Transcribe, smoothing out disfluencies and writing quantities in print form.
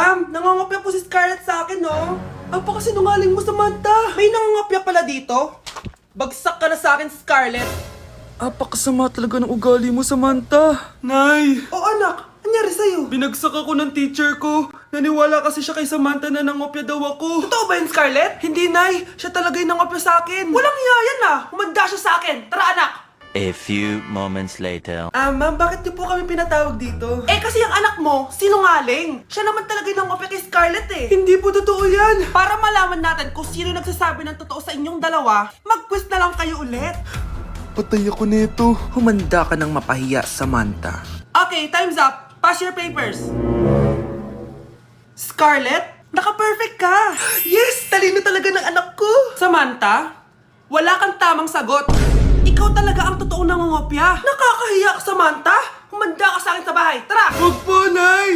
Ma'am, nangangopya po si Scarlett sa akin, no? Apakasinungaling mo, Samantha. May nangangopya pala dito? Bagsak ka na sa akin, Scarlett. Apakasama talaga ng ugali mo, Samantha. Nay! O anak, anyari sa'yo? Binagsak ako ng teacher ko. Naniwala kasi siya kay Samantha na nangopya daw ako. Totoo ba yun, Scarlett? Hindi, Nay. Siya talaga yung nangopya sa akin. Walang iya yan ah! Humanda siya sa akin! Tara, anak! A few moments later. Ma'am, bakit niyo po kami pinatawag dito? Eh kasi yung anak mo, sinungaling. Siya naman talaga yung nangopya kay Scarlett eh. Hindi po totoo yan. Para malaman natin kung sino nagsasabi ng totoo sa inyong dalawa, mag-quiz na lang kayo ulit. Patay ako nito. Humanda ka ng mapahiya, Samantha. Okay, time's up. Pass your papers. Scarlett, naka-perfect ka. Yes! Talino talaga ng anak ko. Samantha, wala kang tamang sagot. Ikaw talaga ang totoong nangungopya. Nakakahiya ka, Samantha. Humanda ka sa akin sa bahay. Tara! Huwag po, Nay.